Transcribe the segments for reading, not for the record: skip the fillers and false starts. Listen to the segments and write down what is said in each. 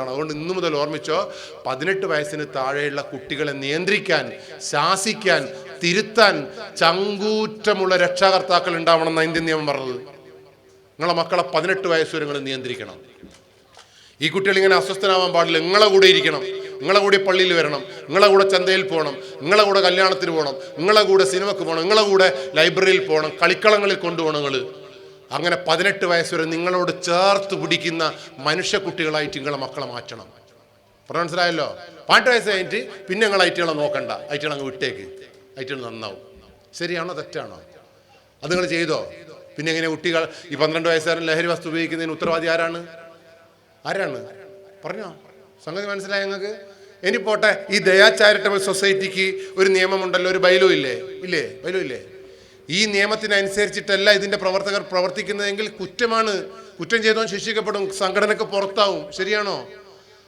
അതുകൊണ്ട് ഇന്നു മുതൽ ഓർമ്മിച്ചോ, 18 വയസ്സിന് താഴെയുള്ള കുട്ടികളെ നിയന്ത്രിക്കാൻ, ശാസിക്കാൻ, തിരുത്താൻ ചങ്കൂറ്റമുള്ള രക്ഷാകർത്താക്കൾ ഉണ്ടാവണം എന്നാണ് ഇന്ത്യൻ നിയമം പറഞ്ഞത്. നിങ്ങളെ മക്കളെ 18 വയസ്സ് വരെ നിങ്ങൾ നിയന്ത്രിക്കണം. ഈ കുട്ടികൾ ഇങ്ങനെ അസ്വസ്ഥനാവാൻ പാടില്ല. നിങ്ങളെ കൂടെ ഇരിക്കണം, നിങ്ങളെ കൂടെ പള്ളിയിൽ വരണം, നിങ്ങളെ കൂടെ ചന്തയിൽ പോകണം, നിങ്ങളെ കൂടെ കല്യാണത്തിന് പോകണം, നിങ്ങളെ കൂടെ സിനിമക്ക് പോകണം, നിങ്ങളെ കൂടെ ലൈബ്രറിയിൽ പോകണം, കളിക്കളങ്ങളിൽ കൊണ്ടുപോകണം. നിങ്ങൾ അങ്ങനെ 18 വയസ്സ് വരെ നിങ്ങളോട് ചേർത്ത് പിടിക്കുന്ന മനുഷ്യ കുട്ടികളായിട്ട് നിങ്ങളെ മക്കളെ മാറ്റണം. പറഞ്ഞ മനസ്സിലായല്ലോ? 18 വയസ്സ് കഴിഞ്ഞിട്ട് പിന്നെ നിങ്ങൾ ഐറ്റുകളെ നോക്കണ്ട, ഐറ്റുകൾ അങ്ങ് വിട്ടേക്ക്, ഐറ്റുകൾ നന്നാവും. ശരിയാണോ തെറ്റാണോ? അത് നിങ്ങൾ ചെയ്തോ? പിന്നെ എങ്ങനെ കുട്ടികൾ ഈ 12 വയസ്സുകാരൻ ലഹരി വസ്തു ഉപയോഗിക്കുന്നതിന് ഉത്തരവാദി ആരാണ്? പറഞ്ഞോ? സംഗതി മനസ്സിലായ നിങ്ങൾക്ക്? ഇനി പോട്ടെ, ഈ ദയാ ചാരിറ്റബിൾ സൊസൈറ്റിക്ക് ഒരു നിയമമുണ്ടല്ലോ, ഒരു ബൈലോ ഇല്ലേ? ബൈലോ ഇല്ലേ? ഈ നിയമത്തിനനുസരിച്ചിട്ടല്ല ഇതിന്റെ പ്രവർത്തകർ പ്രവർത്തിക്കുന്നതെങ്കിൽ കുറ്റമാണ്. കുറ്റം ചെയ്തവൻ ശിക്ഷിക്കപ്പെടും, സംഘടനക്ക് പുറത്താവും. ശരിയാണോ?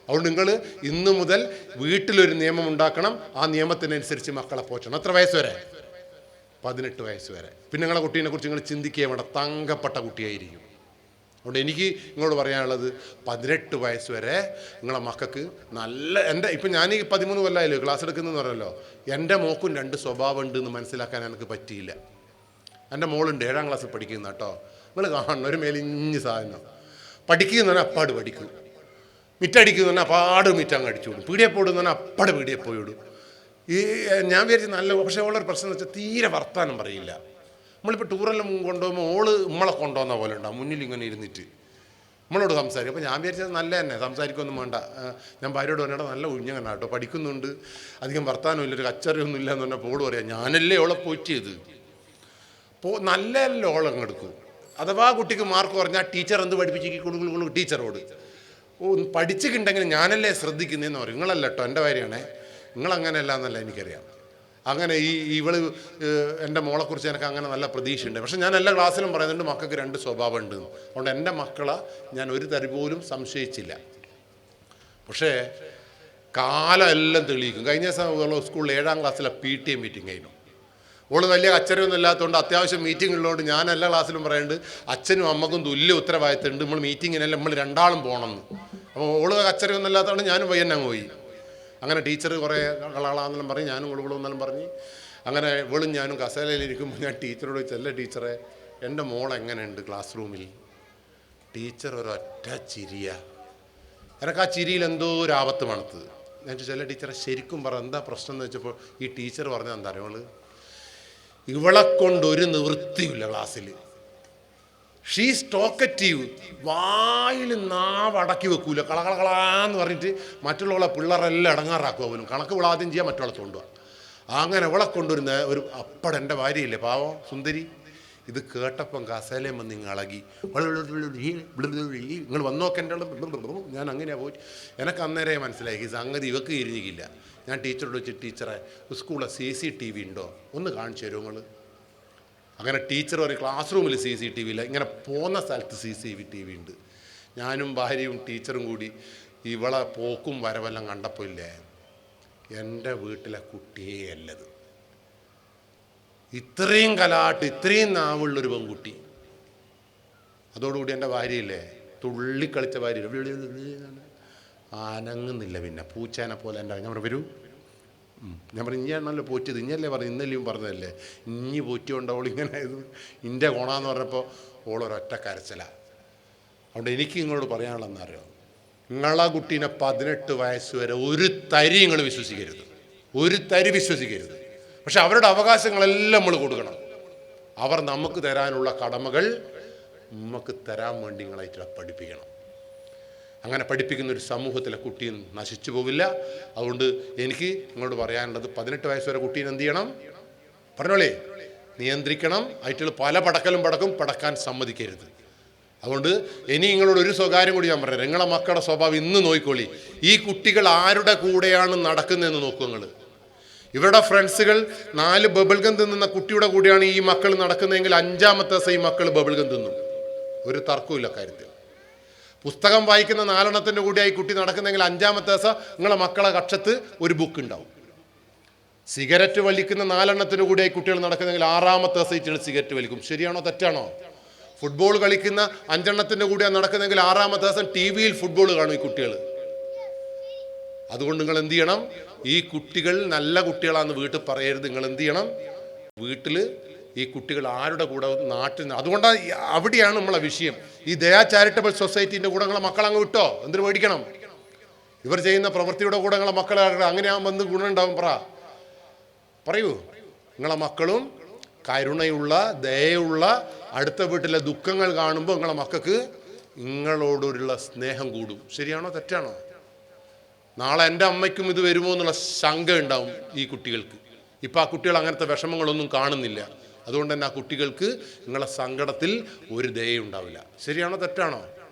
അതുകൊണ്ട് നിങ്ങൾ ഇന്നു മുതൽ വീട്ടിലൊരു നിയമം ഉണ്ടാക്കണം. ആ നിയമത്തിനനുസരിച്ച് മക്കളെ പോറ്റണം. എത്ര വയസ്സ് വരെ? 18 വയസ്സ് വരെ. പിന്നെ നിങ്ങളെ കുട്ടീനെ കുറിച്ച് നിങ്ങൾ ചിന്തിക്കുക വേണ്ട, തങ്കപ്പെട്ട കുട്ടിയായിരിക്കും. അതുകൊണ്ട് എനിക്ക് നിങ്ങളോട് പറയാനുള്ളത്, 18 വയസ്സ് വരെ നിങ്ങളെ മക്കൾക്ക് നല്ല, ഇപ്പം ഞാൻ ഈ 13 കൊല്ലമായാലും ക്ലാസ് എടുക്കുന്നതെന്ന് പറഞ്ഞല്ലോ, എൻ്റെ മോക്കും 2 സ്വഭാവം ഉണ്ട് എന്ന് മനസ്സിലാക്കാൻ എനിക്ക് പറ്റിയില്ല. എൻ്റെ മോളുണ്ട്, 7ാം ക്ലാസ്സിൽ പഠിക്കുന്ന കേട്ടോ. നിങ്ങൾ കാണണം, ഒരു മേലിഞ്ഞ് സാധനം പഠിക്കുന്ന പറഞ്ഞാൽ അപ്പാട് പഠിക്കും, മിറ്റടിക്കുന്ന പറഞ്ഞാൽ അപ്പാട് മിറ്റങ്ങ് അടിച്ചു വിടും, പീടിയെ പോടുന്ന പറഞ്ഞാൽ അപ്പാട് പീടിയെ പോയി വിടും. ഈ ഞാൻ വിചാരിച്ച് നല്ല, പക്ഷേ ഉള്ളൊരു പ്രശ്നം എന്ന് വെച്ചാൽ തീരെ വർത്താനം പറയില്ല. നമ്മളിപ്പോൾ ടൂറെല്ലാം കൊണ്ടുപോകുമ്പോൾ ഓള് നമ്മളെ കൊണ്ടുവന്ന പോലെ ഉണ്ടാവും, മുന്നിൽ ഇങ്ങനെ ഇരുന്നിട്ട് നമ്മളോട് സംസാരിക്കും. അപ്പോൾ ഞാൻ വിചാരിച്ചത് നല്ല തന്നെ, സംസാരിക്കൊന്നും വേണ്ട. ഞാൻ ഭാര്യയോട് പറഞ്ഞാൽ നല്ല ഉഞ്ഞങ്ങനെ കേട്ടോ, പഠിക്കുന്നുണ്ട്, അധികം വർത്താനമില്ല, ഒരു കച്ചറിയൊന്നും ഇല്ല എന്ന് പറഞ്ഞാൽ പോള് പറയാം, ഞാനല്ലേ ഓളെ പോറ്റിയത്. നല്ല ഓളം എടുക്കും. അഥവാ കുട്ടിക്ക് മാർക്ക് പറഞ്ഞാൽ ടീച്ചർ എന്ത് പഠിപ്പിച്ച് കൊടുക്കും ടീച്ചറോട്, പഠിച്ചിട്ടുണ്ടെങ്കിൽ ഞാനല്ലേ ശ്രദ്ധിക്കുന്നതെന്ന് പറയും. നിങ്ങളല്ല കേട്ടോ, എൻ്റെ കാര്യമാണേ, നിങ്ങളങ്ങനെയല്ല എന്നല്ല എനിക്കറിയാം. അങ്ങനെ ഇവള് എൻ്റെ മോളെക്കുറിച്ച് എനിക്ക് അങ്ങനെ നല്ല പ്രതീക്ഷയുണ്ട്. പക്ഷെ ഞാൻ എല്ലാ ക്ലാസ്സിലും പറയുന്നുണ്ട് മക്കൾക്ക് 2 സ്വഭാവം ഉണ്ട്. അതുകൊണ്ട് എൻ്റെ മക്കളെ ഞാൻ ഒരു തരി പോലും സംശയിച്ചില്ല. പക്ഷേ കാലം എല്ലാം തെളിയിക്കും. കഴിഞ്ഞ ദിവസം സ്കൂളിൽ 7ാം ക്ലാസ്സിലെ PTA മീറ്റിംഗ് കഴിഞ്ഞു. ഓള് വലിയ കച്ചറയൊന്നും ഇല്ലാത്തതുകൊണ്ട് അത്യാവശ്യം മീറ്റിംഗ് ഉള്ളതുകൊണ്ട് ഞാൻ എല്ലാ ക്ലാസ്സിലും പറയുന്നുണ്ട്, അച്ഛനും അമ്മക്കും തുല്യ ഉത്തരവാദിത്തമുണ്ട്, നമ്മൾ മീറ്റിങ്ങിനെല്ലാം നമ്മൾ 2ആളും പോകണമെന്ന്. അപ്പോൾ ഓള് കച്ചറയൊന്നും ഇല്ലാത്തതുകൊണ്ട് ഞാനും പയ്യന്നങ്ങ് പോയി. അങ്ങനെ ടീച്ചർ കുറേ കളകളാന്നെല്ലാം പറഞ്ഞ്, ഞാനും കുളുകുളെന്നെല്ലാം പറഞ്ഞ്, അങ്ങനെ ഇവളും ഞാനും കസേരയിലിരിക്കുമ്പോൾ ഞാൻ ടീച്ചറോട് ചോദിച്ചല്ല ടീച്ചറെ, എൻ്റെ മോൾ എങ്ങനെയുണ്ട് ക്ലാസ് റൂമിൽ? ടീച്ചർ ഒരൊറ്റ ചിരിയ. എനിക്ക് ആ ചിരിയിൽ എന്തോ ഒരു ആപത്ത് മണത്തത്. ഞാൻ ചോദിച്ചല്ല ടീച്ചറെ ശരിക്കും പറ, എന്താ പ്രശ്നം എന്ന് വെച്ചപ്പോൾ ഈ ടീച്ചർ പറഞ്ഞാൽ എന്താ അറിയാം, ഇവളെ കൊണ്ടൊരു നിവൃത്തിയില്ല ക്ലാസ്സിൽ. ഷീസ് ടോക്കറ്റീവ്, വായിൽ നാവടക്കി വെക്കൂല, കളകളകളാന്ന് പറഞ്ഞിട്ട് മറ്റുള്ള പിള്ളേരെല്ലാം ഇടങ്ങാറാക്കുക പോലും. കണക്ക് ഇവൾ ആദ്യം ചെയ്യാൻ മറ്റുള്ള തോണ്ടുക. അങ്ങനെ ഇവളെ കൊണ്ടുവരുന്ന ഒരു അപ്പടെ എൻ്റെ ഭാര്യയില്ലേ പാവം സുന്ദരി, ഇത് കേട്ടപ്പം കസേലയും വന്ന് നിങ്ങൾ ഇളകി, നിങ്ങൾ വന്നു നോക്കേണ്ട. ഞാൻ അങ്ങനെയാണ് പോയി. എനിക്ക് അന്നേരം മനസ്സിലായി സംഗതി ഇവക്ക് ഇരിഞ്ഞില്ല. ഞാൻ ടീച്ചറോട് വെച്ച്, ടീച്ചറെ സ്കൂളിൽ CCTV ഉണ്ടോ, ഒന്ന് കാണിച്ചു തരുമോ നിങ്ങൾ? അങ്ങനെ ടീച്ചർ ഒരു ക്ലാസ് റൂമിൽ CCTV ഇല്ല, ഇങ്ങനെ പോകുന്ന സ്ഥലത്ത് CCTV ഉണ്ട്. ഞാനും ഭാര്യയും ടീച്ചറും കൂടി ഇവളെ പോക്കും വരവെല്ലാം കണ്ടപ്പോൾ ഇല്ലേ, എൻ്റെ വീട്ടിലെ കുട്ടിയേ അല്ലത്. ഇത്രയും കലാട്ട്, ഇത്രയും നാവുള്ളൊരു പെൺകുട്ടി. അതോടുകൂടി എൻ്റെ ഭാര്യയില്ലേ, തുള്ളിക്കളിച്ച ഭാര്യ അനങ്ങുന്നില്ല. പിന്നെ പൂച്ചേനെ പോലെ എൻ്റെ ഞാൻ വരൂ, ഞാൻ പറഞ്ഞു ഇഞ്ഞാണല്ലോ പോറ്റിയത്, ഇഞ്ഞല്ലേ പറഞ്ഞു, ഇന്നലെയും പറഞ്ഞതല്ലേ, ഇഞ്ഞി പോറ്റിയോണ്ടവൾ ഇങ്ങനെ ആയത് ഇൻ്റെ കോണാന്ന് പറഞ്ഞപ്പോൾ ഓളൊരൊറ്റ കരച്ചില. അതുകൊണ്ട് എനിക്ക് നിങ്ങളോട് പറയാനുള്ളതെന്നറിയോ, നിങ്ങളെ കുട്ടീനെ 18 വയസ്സ് വരെ ഒരു തരി നിങ്ങൾ വിശ്വസിക്കരുത്, ഒരു തരി വിശ്വസിക്കരുത്. പക്ഷെ അവരുടെ അവകാശങ്ങളെല്ലാം നമ്മൾ കൊടുക്കണം. അവർ നമുക്ക് തരാനുള്ള കടമകൾ നമുക്ക് തരാൻ വേണ്ടി നിങ്ങളായിട്ട് പഠിപ്പിക്കണം. അങ്ങനെ പഠിപ്പിക്കുന്ന ഒരു സമൂഹത്തിലെ കുട്ടിയും നശിച്ചു പോകില്ല. അതുകൊണ്ട് എനിക്ക് നിങ്ങളോട് പറയാനുള്ളത്, 18 വയസ്സ് വരെ കുട്ടീനെ എന്ത് ചെയ്യണം? പറഞ്ഞോളേ, നിയന്ത്രിക്കണം. ആയിട്ടുള്ള പല പടക്കലും പടക്കാൻ സമ്മതിക്കരുത്. അതുകൊണ്ട് ഇനി നിങ്ങളോട് ഒരു സ്വകാര്യം കൂടി ഞാൻ പറയാം. നിങ്ങളെ മക്കളുടെ സ്വഭാവം ഇന്ന് നോക്കിക്കോളി. ഈ കുട്ടികൾ ആരുടെ കൂടെയാണ് നടക്കുന്നതെന്ന് നോക്കൂ. നിങ്ങൾ ഇവരുടെ ഫ്രണ്ട്സുകൾ 4 ബബിൾഗം തിന്നുന്ന കുട്ടിയുടെ കൂടെയാണ് ഈ മക്കൾ നടക്കുന്നതെങ്കിൽ 5ാമത്തെ ദിവസം ഈ മക്കൾ ബബിൾഗം തിന്നും. ഒരു തർക്കമില്ല കാര്യത്തിൽ. പുസ്തകം വായിക്കുന്ന 4 കൂടിയായി കുട്ടി നടക്കുന്നെങ്കിൽ 5ാമത്തെ ദിവസം നിങ്ങളെ മക്കളെ കക്ഷത്ത് ഒരു ബുക്ക് ഉണ്ടാവും. സിഗരറ്റ് വലിക്കുന്ന 4 കൂടിയായി കുട്ടികൾ നടക്കുന്നെങ്കിൽ 6ാമത്തെ ദിവസം സിഗരറ്റ് വലിക്കും. ശരിയാണോ തെറ്റാണോ? ഫുട്ബോൾ കളിക്കുന്ന 5 കൂടിയാണ് നടക്കുന്നെങ്കിൽ 6ാമത്തെ ദിവസം TV-യിൽ ഫുട്ബോൾ കാണും ഈ കുട്ടികൾ. അതുകൊണ്ട് നിങ്ങൾ എന്ത് ചെയ്യണം, ഈ കുട്ടികൾ നല്ല കുട്ടികളാണെന്ന് വീട്ടിൽ പറയരുത്. നിങ്ങൾ എന്ത് ചെയ്യണം, വീട്ടിൽ ഈ കുട്ടികൾ ആരുടെ കൂടെ നാട്ടിൽ, അതുകൊണ്ടാണ് അവിടെയാണ് നമ്മളെ വിഷയം. ഈ ദയാ ചാരിറ്റബിൾ സൊസൈറ്റീൻ്റെ കൂടെ നിങ്ങളെ മക്കൾ അങ്ങ് വിട്ടോ, എന്തിനു മേടിക്കണം? ഇവർ ചെയ്യുന്ന പ്രവൃത്തിയുടെ കൂടെ നിങ്ങളെ മക്കളെ അങ്ങനെയാകുമ്പോൾ എന്ത് ഗുണമുണ്ടാവും പറയൂ. നിങ്ങളെ മക്കളും കരുണയുള്ള ദയയുള്ള അടുത്ത വീട്ടിലെ ദുഃഖങ്ങൾ കാണുമ്പോൾ നിങ്ങളെ മക്കൾക്ക് നിങ്ങളോടുള്ള സ്നേഹം കൂടും. ശരിയാണോ തെറ്റാണോ? നാളെ എൻ്റെ അമ്മയ്ക്കും ഇത് വരുമോ എന്നുള്ള ശങ്ക ഉണ്ടാവും ഈ കുട്ടികൾക്ക്. ഇപ്പം ആ കുട്ടികൾ അങ്ങനത്തെ വിഷമങ്ങളൊന്നും കാണുന്നില്ല. അതുകൊണ്ട് തന്നെ ആ കുട്ടികൾക്ക് നിങ്ങളെ സങ്കടത്തിൽ ഒരു ദയുണ്ടാവില്ല. ശരിയാണോ തെറ്റാണോ?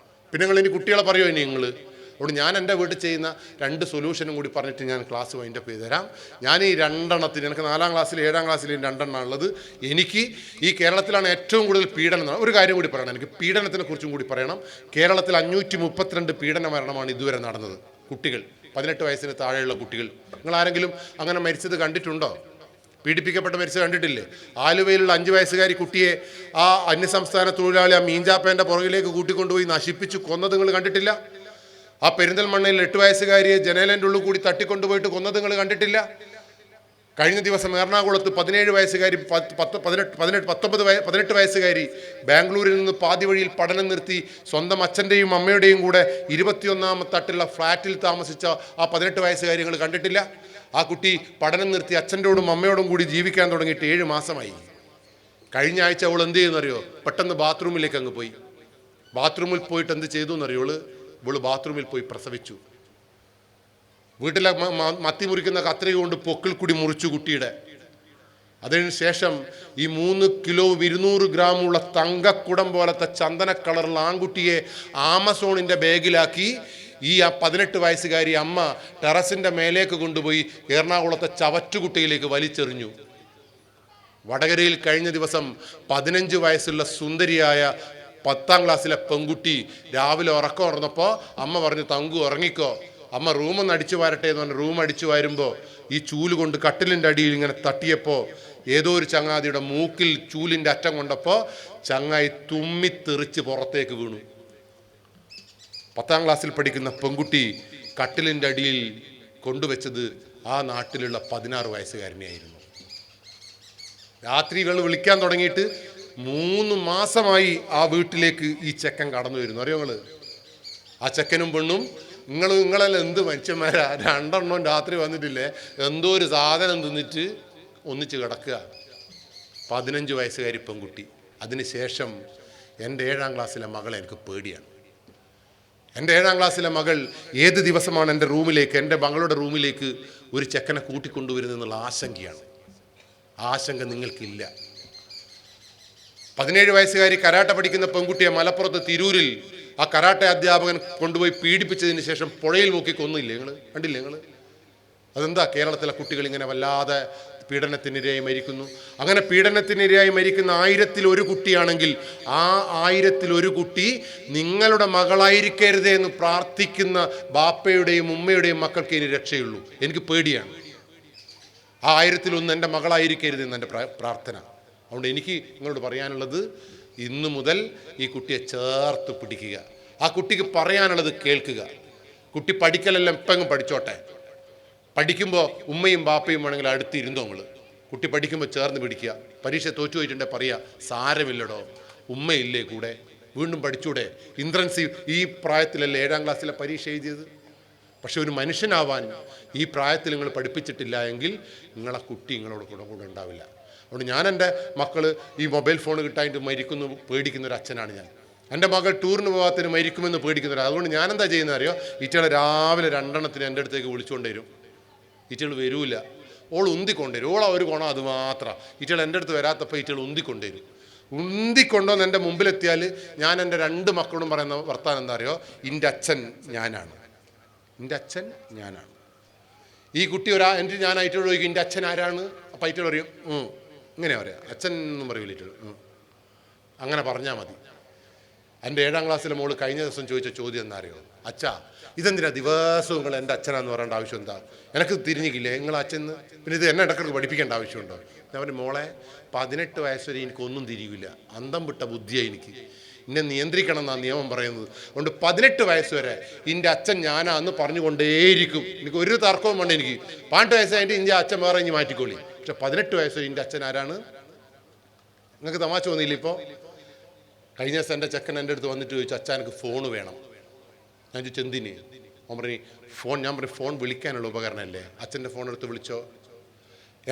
പിന്നെ നിങ്ങൾ ഇനി കുട്ടികളെ പറയുമോ ഇനി നിങ്ങൾ? അതുകൊണ്ട് ഞാൻ എൻ്റെ വീട്ടിൽ ചെയ്യുന്ന 2 സൊല്യൂഷനും കൂടി പറഞ്ഞിട്ട് ഞാൻ ക്ലാസ് വൈൻഡപ്പ് ചെയ്ത് തരാം. ഞാൻ ഈ 2 എനിക്ക് 4ാം ക്ലാസ്സിൽ 7ാം ക്ലാസ്സിലും 2 ഉള്ളത്. എനിക്ക് ഈ കേരളത്തിലാണ് ഏറ്റവും കൂടുതൽ പീഡനം. ഒരു കാര്യം കൂടി പറയണം, എനിക്ക് പീഡനത്തിനെ കുറിച്ചും കൂടി പറയണം. കേരളത്തിൽ 532 പീഡന മരണമാണ് ഇതുവരെ നടന്നത്. കുട്ടികൾ 18 വയസ്സിന് താഴെയുള്ള കുട്ടികൾ. നിങ്ങൾ ആരെങ്കിലും അങ്ങനെ മരിച്ചത് കണ്ടിട്ടുണ്ടോ? പീഡിപ്പിക്കപ്പെട്ട് മരിച്ചത് കണ്ടിട്ടില്ലേ? ആലുവയിലുള്ള 5 വയസ്സുകാരി കുട്ടിയെ ആ അന്യസംസ്ഥാന തൊഴിലാളി ആ മീൻചാപ്പേൻ്റെ പുറകിലേക്ക് കൂട്ടിക്കൊണ്ടുപോയി നശിപ്പിച്ചു കൊന്നത് നിങ്ങൾ കണ്ടിട്ടില്ല? ആ പെരിന്തൽമണ്ണയിൽ 8 വയസ്സുകാരിയെ ജനലേൻ്റെ ഉള്ളിൽ കൂടി തട്ടിക്കൊണ്ടുപോയിട്ട് കൊന്നത് നിങ്ങൾ കണ്ടിട്ടില്ല? കഴിഞ്ഞ ദിവസം എറണാകുളത്ത് 17 വയസ്സുകാരി 18 വയസ്സുകാരി ബാംഗ്ലൂരിൽ നിന്ന് പാതി വഴിയിൽ പഠനം നിർത്തി സ്വന്തം അച്ഛൻ്റെയും അമ്മയുടെയും കൂടെ 21ാം തട്ടുള്ള ഫ്ലാറ്റിൽ താമസിച്ച ആ 18 വയസ്സുകാരി നിങ്ങൾ കണ്ടിട്ടില്ല? ആ കുട്ടി പഠനം നിർത്തി അച്ഛൻ്റോടും അമ്മയോടും കൂടി ജീവിക്കാൻ തുടങ്ങിയിട്ട് 7 മാസമായി. കഴിഞ്ഞ ആഴ്ച അവൾ എന്ത് ചെയ്യുന്നറിയോ? പെട്ടെന്ന് ബാത്റൂമിലേക്ക് അങ്ങ് പോയി. ബാത്റൂമിൽ പോയിട്ട് എന്ത് ചെയ്തു എന്നറിയോ? ഇവള് ബാത്റൂമിൽ പോയി പ്രസവിച്ചു. വീട്ടിലെ മത്തി മുറിക്കുന്ന കത്രിക കൊണ്ട് പൊക്കിൾ കൂടി മുറിച്ചു കുട്ടിയുടെ. അതിനു ശേഷം ഈ 3 കിലോ 200 ഗ്രാമുള്ള തങ്കക്കുടം പോലത്തെ ചന്ദന കളറുള്ള ആൺകുട്ടിയെ ആമസോണിൻ്റെ ബാഗിലാക്കി ഈ 18 വയസ്സുകാരി അമ്മ ടെറസിൻ്റെ മേലേക്ക് കൊണ്ടുപോയി എറണാകുളത്തെ ചവറ്റുകുട്ടിയിലേക്ക് വലിച്ചെറിഞ്ഞു. വടകരയിൽ കഴിഞ്ഞ ദിവസം 15 വയസ്സുള്ള സുന്ദരിയായ 10ാം ക്ലാസ്സിലെ പെൺകുട്ടി രാവിലെ ഉറക്കം ഉറന്നപ്പോൾ അമ്മ പറഞ്ഞു, തങ്കു ഉറങ്ങിക്കോ, അമ്മ റൂമൊന്ന് അടിച്ചു വാരട്ടെ എന്ന് പറഞ്ഞ് റൂം അടിച്ചു വാരുമ്പോൾ ഈ ചൂല് കൊണ്ട് കട്ടിലിൻ്റെ അടിയിൽ ഇങ്ങനെ തട്ടിയപ്പോൾ ഏതോ ഒരു ചങ്ങാതിയുടെ മൂക്കിൽ ചൂലിൻ്റെ അറ്റം കൊണ്ടപ്പോൾ ചങ്ങായി തുമ്മിത്തെറിച്ച് പുറത്തേക്ക് വീണു. 10ാം ക്ലാസ്സിൽ പഠിക്കുന്ന പെൺകുട്ടി കട്ടിലിൻ്റെ അടിയിൽ കൊണ്ടുവച്ചത് ആ നാട്ടിലുള്ള 16 വയസ്സുകാരനെയായിരുന്നു. രാത്രികൾ വിളിക്കാൻ തുടങ്ങിയിട്ട് 3 മാസമായി ആ വീട്ടിലേക്ക് ഈ ചെക്കൻ കടന്നു വരുന്നു. അറിയോ നിങ്ങൾ? ആ ചെക്കനും പെണ്ണും നിങ്ങളെല്ലാം എന്ത് മനുഷ്യന്മാരാ, 2 എണ്ണം രാത്രി വന്നിട്ടില്ലേ, എന്തോ ഒരു സാധനം തിന്നിട്ട് ഒന്നിച്ച് കിടക്കുക. 15 വയസ്സുകാരി പെൺകുട്ടി. അതിനുശേഷം എൻ്റെ 7ാം ക്ലാസ്സിലെ മകളെ എനിക്ക് പേടിയാണ്. എൻ്റെ 7ാം ക്ലാസ്സിലെ മകൾ ഏത് ദിവസമാണ് എൻ്റെ റൂമിലേക്ക്, എൻ്റെ മകളുടെ റൂമിലേക്ക് ഒരു ചെക്കനെ കൂട്ടിക്കൊണ്ടുവരുന്നതെന്നുള്ള ആശങ്കയാണ്. ആശങ്ക നിങ്ങൾക്കില്ല. 17 വയസ്സുകാരി കരാട്ട പഠിക്കുന്ന പെൺകുട്ടിയെ മലപ്പുറത്ത് തിരൂരിൽ ആ കരാട്ടെ അധ്യാപകൻ കൊണ്ടുപോയി പീഡിപ്പിച്ചതിന് ശേഷം പുഴയിൽ നോക്കി കൊന്നില്ലേ നിങ്ങൾ? കണ്ടില്ലേ നിങ്ങൾ? അതെന്താ കേരളത്തിലെ കുട്ടികൾ ഇങ്ങനെ വല്ലാതെ പീഡനത്തിനിരയായി മരിക്കുന്നു? അങ്ങനെ പീഡനത്തിനിരയായി മരിക്കുന്ന 1000-ൽ 1 കുട്ടിയാണെങ്കിൽ ആ 1000-ൽ 1 കുട്ടി നിങ്ങളുടെ മകളായിരിക്കരുതേ എന്ന് പ്രാർത്ഥിക്കുന്ന ബാപ്പയുടെയും ഉമ്മയുടെയും മക്കൾക്ക് ഇനി രക്ഷയുള്ളൂ. എനിക്ക് പേടിയാണ്. ആ 1000-ൽ 1 എൻ്റെ മകളായിരിക്കരുതെന്ന് എൻ്റെ പ്രാർത്ഥന. അതുകൊണ്ട് എനിക്ക് നിങ്ങളോട് പറയാനുള്ളത്, ഇന്നു മുതൽ ഈ കുട്ടിയെ ചേർത്ത് പിടിക്കുക. ആ കുട്ടിക്ക് പറയാനുള്ളത് കേൾക്കുക. കുട്ടി പഠിക്കലെല്ലാം എപ്പെങ്ങും പഠിച്ചോട്ടെ. പഠിക്കുമ്പോൾ ഉമ്മയും ബാപ്പയും വേണമെങ്കിൽ അടുത്തിരുന്നോ നിങ്ങൾ. കുട്ടി പഠിക്കുമ്പോൾ ചേർന്ന് പിടിക്കുക. പരീക്ഷ തോറ്റു പോയിട്ടുണ്ടെങ്കിൽ പറയുക, സാരമില്ലടോ, ഉമ്മയില്ലേ കൂടെ, വീണ്ടും പഠിച്ചൂടെ. ഇന്ദ്രൻസ് ഈ പ്രായത്തിലല്ലേ 7ാം ക്ലാസ്സിലെ പരീക്ഷ എഴുതിയത്. പക്ഷെ ഒരു മനുഷ്യനാവാൻ ഈ പ്രായത്തിൽ നിങ്ങൾ പഠിപ്പിച്ചിട്ടില്ല എങ്കിൽ നിങ്ങളെ കുട്ടി നിങ്ങളോട് കൂടെ ഉണ്ടാവില്ല. അതുകൊണ്ട് ഞാൻ എൻ്റെ മക്കൾ ഈ മൊബൈൽ ഫോൺ കിട്ടാനായിട്ട് മരിക്കുന്നു പേടിക്കുന്ന ഒരു അച്ഛനാണ് ഞാൻ. എൻ്റെ മകൾ ടൂറിന് പോകാത്തതിന് മരിക്കുമെന്ന് പേടിക്കുന്നവർ. അതുകൊണ്ട് ഞാൻ എന്താ ചെയ്യുന്നത് അറിയോ? ഈറ്റകളെ രാവിലെ 2 എണ്ണത്തിന് എൻ്റെ അടുത്തേക്ക് വിളിച്ചുകൊണ്ട് വരും. ഈറ്റകൾ വരൂല, ഓൾ ഉന്തിക്കൊണ്ടുവരും. ഓളാ ഒരു ഗുണം അത് മാത്രം. ഈറ്റകൾ എൻ്റെ അടുത്ത് വരാത്തപ്പോൾ ഈറ്റകൾ ഉന്തിക്കൊണ്ടുവരും. ഉന്തിക്കൊണ്ടുവന്ന് എൻ്റെ മുമ്പിലെത്തിയാൽ ഞാൻ എൻ്റെ 2 മക്കളോടും പറയുന്ന വർത്താനം എന്താ അറിയോ? എൻ്റെ അച്ഛൻ ഞാനാണ്, എൻ്റെ അച്ഛൻ ഞാനാണ്. ഈ കുട്ടി എൻ്റെ ഞാനായിട്ട് ചോദിക്കും, എൻ്റെ അച്ഛൻ ആരാണ്? അപ്പം ഈറ്റകൾ പറയും ഇങ്ങനെ പറയാം, അച്ഛൻ എന്നും പറയൂല ഈറ്റകൾ. അങ്ങനെ പറഞ്ഞാൽ മതി. എൻ്റെ 7ാം ക്ലാസ്സിലെ മോള് കഴിഞ്ഞ ദിവസം ചോദിച്ച ചോദ്യം എന്താ അറിയോ? അച്ഛാ, ഇതെന്തിനാ ദിവസവും നിങ്ങൾ എൻ്റെ അച്ഛനാന്ന് പറയേണ്ട ആവശ്യം എന്താ? എനിക്ക് തിരിഞ്ഞിക്കില്ലേ നിങ്ങൾ അച്ഛൻ? പിന്നെ ഇത് എന്നെ ഇടക്കിടക്ക് പഠിപ്പിക്കേണ്ട ആവശ്യമുണ്ടോ? ഞാൻ പറഞ്ഞു, മോളെ 18 വയസ്സ് വരെ എനിക്കൊന്നും തിരിയില്ല, അന്തം വിട്ട ബുദ്ധിയാണ് എനിക്ക്. എന്നെ നിയന്ത്രിക്കണം എന്നാണ് നിയമം പറയുന്നത്. അതുകൊണ്ട് 18 വയസ്സ് വരെ എൻ്റെ അച്ഛൻ ഞാനാന്ന് പറഞ്ഞുകൊണ്ടേയിരിക്കും. എനിക്ക് ഒരു തർക്കവും വേണ്ട. എനിക്ക് 18 വയസ്സായിട്ട് എൻ്റെ അച്ഛൻ വേറെ ഇനി മാറ്റിക്കോളി. പക്ഷെ 18 വയസ്സ് വരെ എൻ്റെ അച്ഛൻ ആരാണ്? നിങ്ങൾക്ക് തമാശ തോന്നിയില്ല? ഇപ്പോൾ കഴിഞ്ഞ ദിവസം എൻ്റെ ചെക്കൻ എൻ്റെ അടുത്ത് വന്നിട്ട് ചോദിച്ചു, അച്ഛൻ എനിക്ക് ഫോൺ വേണം. ഞാൻ ചോദിച്ചു എന്തിന്? അവൻ പറഞ്ഞു ഫോൺ. ഞാൻ പറഞ്ഞു ഫോൺ വിളിക്കാനുള്ള ഉപകരണമല്ലേ, അച്ഛൻ്റെ ഫോൺ എടുത്ത് വിളിച്ചോ.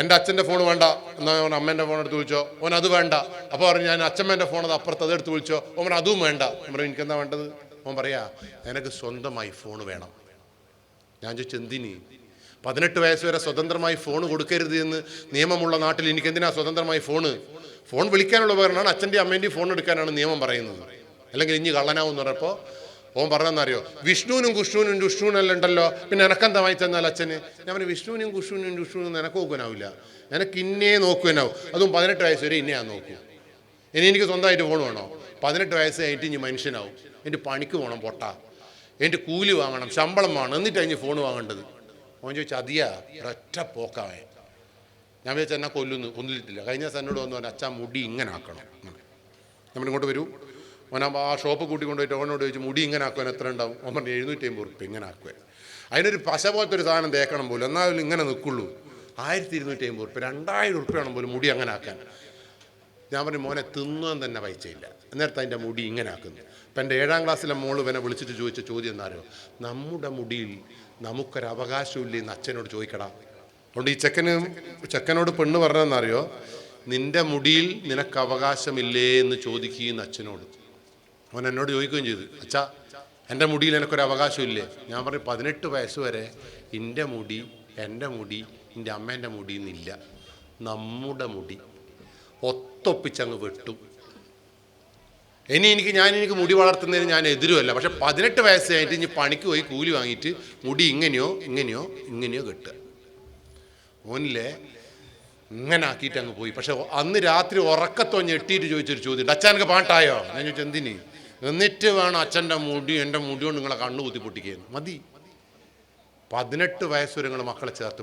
എൻ്റെ അച്ഛൻ്റെ ഫോൺ വേണ്ട, എന്നാൽ അവൻ അമ്മേൻ്റെ ഫോൺ എടുത്ത് വിളിച്ചോ. ഓൻ അത് വേണ്ട. അപ്പോൾ പറഞ്ഞു ഞാൻ അച്ഛമ്മേൻ്റെ ഫോൺ അത് അപ്പുറത്ത് അതെടുത്ത് വിളിച്ചോ. ഓൻ അതും വേണ്ട. ഞാൻ പറഞ്ഞു എനിക്കെന്താ വേണ്ടത്? ഓൻ പറയാ എനിക്ക് സ്വന്തമായി ഫോൺ വേണം. ഞാൻ ചോദിച്ചു എന്തിന്? 18 വയസ്സ് വരെ സ്വതന്ത്രമായി ഫോൺ കൊടുക്കരുത് എന്ന് നിയമമുള്ള നാട്ടിൽ എനിക്ക് എന്തിനാ സ്വതന്ത്രമായി ഫോൺ വിളിക്കാനുള്ള ഉപകരണമാണ്. അച്ഛൻ്റെയും അമ്മേൻ്റെയും ഫോൺ എടുക്കാനാണ് നിയമം പറയുന്നത്. അല്ലെങ്കിൽ ഇനി കള്ളനാവും എന്ന് പറഞ്ഞപ്പോൾ ഓൻ പറഞ്ഞെന്നറിയോ, വിഷ്ണുവിനും കുഷ്ണുവിനും ദുഷ്ണുവിനെല്ലാം ഉണ്ടല്ലോ, പിന്നെ എനക്കെന്താ വാങ്ങി തന്നാൽ അച്ഛന്? ഞാൻ പറഞ്ഞു വിഷ്ണുവിനും കുഷ്ണുവിനും ദുഷ്ണുവിനും എനക്ക് നോക്കാനാവില്ല, എനക്ക് ഇന്നേ നോക്കുവാനാവും. അതും 18 വയസ്സ് വരെ ഇന്നെ ഞാൻ നോക്കൂ. ഇനി എനിക്ക് സ്വന്തമായിട്ട് ഫോൺ വേണോ? 18 വയസ്സ് കഴിഞ്ഞിട്ട് ഇനി മനുഷ്യനാവും. എൻ്റെ പണിക്ക് പോകണം, പൊട്ട എൻ്റെ കൂലി വാങ്ങണം, ശമ്പളം വാങ്ങണം, എന്നിട്ട് കഴിഞ്ഞ് ഫോൺ വാങ്ങേണ്ടത്. ഓൻ ചോദിച്ചാൽ അതിയാ ഒരൊറ്റ പോക്കാവേ. ഞാൻ വിചാരിച്ചാൽ എന്നെ കൊന്നിട്ടില്ല. കഴിഞ്ഞ ദിവസം എന്നോട് വന്നു, അച്ഛാ മുടി ഇങ്ങനെ ആക്കണം. നമ്മളിങ്ങോട്ട് വരൂ. ഓൻ ആ ഷോപ്പ് കൂട്ടി കൊണ്ടുപോയിട്ട് ഓനോട് ചോദിച്ചു മുടി ഇങ്ങനെ ആക്കുവാൻ എത്ര ഉണ്ടാവും? ഓൻ പറഞ്ഞു 750 റുപ്യ ഇങ്ങനെ ആക്കുവാൻ. അതിനൊരു പശ പോലത്തെ ഒരു സാധനം തേക്കണം പോലും, എന്നാലും ഇങ്ങനെ നിൽക്കുള്ളൂ. 1250 റുപ്യ, 2000 റുപ്യ വേണം പോലും മുടി അങ്ങനെ ആക്കാൻ. ഞാൻ പറഞ്ഞു മോനെ തിന്നാൻ തന്നെ പൈസയില്ല, എന്നിട്ട് അതിൻ്റെ മുടി ഇങ്ങനെ ആക്കുന്നു. ഇപ്പം എൻ്റെ 7ാം ക്ലാസ്സിലെ മോള് ഇവനെ വിളിച്ചിട്ട് ചോദിച്ച ചോദ്യം എന്നാരോ, നമ്മുടെ മുടിയിൽ നമുക്കൊരു അവകാശമില്ല എന്ന് അച്ഛനോട് ചോദിക്കടാ. അതുകൊണ്ട് ഈ ചെക്കനോട് പെണ്ണ് പറഞ്ഞതെന്നറിയോ, നിൻ്റെ മുടിയിൽ നിനക്ക് അവകാശമില്ലേ എന്ന് ചോദിക്കുകയെന്ന് അച്ഛനോട്. അവൻ എന്നോട് ചോദിക്കുകയും ചെയ്തു, അച്ഛാ എൻ്റെ മുടിയിൽ എനിക്കൊരു അവകാശമില്ലേ? ഞാൻ പറഞ്ഞു 18 വയസ്സ് വരെ എൻ്റെ മുടി എൻ്റെ അമ്മേൻ്റെ മുടി എന്നില്ല, നമ്മുടെ മുടി ഒത്തൊപ്പിച്ചങ്ങ് വെട്ടും. എനിക്ക് മുടി വളർത്തുന്നതിന് ഞാൻ എതിരുമല്ല. പക്ഷെ 18 വയസ്സ് കഴിഞ്ഞിട്ട് ഇനി പണിക്ക് പോയി കൂലി വാങ്ങിയിട്ട് മുടി ഇങ്ങനെയോ കെട്ടുക. ഓനില്ലേ ഇങ്ങനെ ആക്കിയിട്ട് അങ്ങ് പോയി. പക്ഷെ അന്ന് രാത്രി ഉറക്കത്തോ ഞെട്ടിയിട്ട് ചോദിച്ചൊരു ചോദ്യം, അച്ഛൻ എനിക്ക് പാട്ടായോ? ഞാൻ ചോദിച്ചു എന്തിന്? എന്നിട്ട് വേണം അച്ഛൻ്റെ മുടി എൻ്റെ മുടി കൊണ്ട് നിങ്ങളെ കണ്ണു കുത്തി പൊട്ടിക്കുന്നു. മതി. 18 വയസ്സ് വരെ നിങ്ങൾ മക്കളെ ചേർത്ത്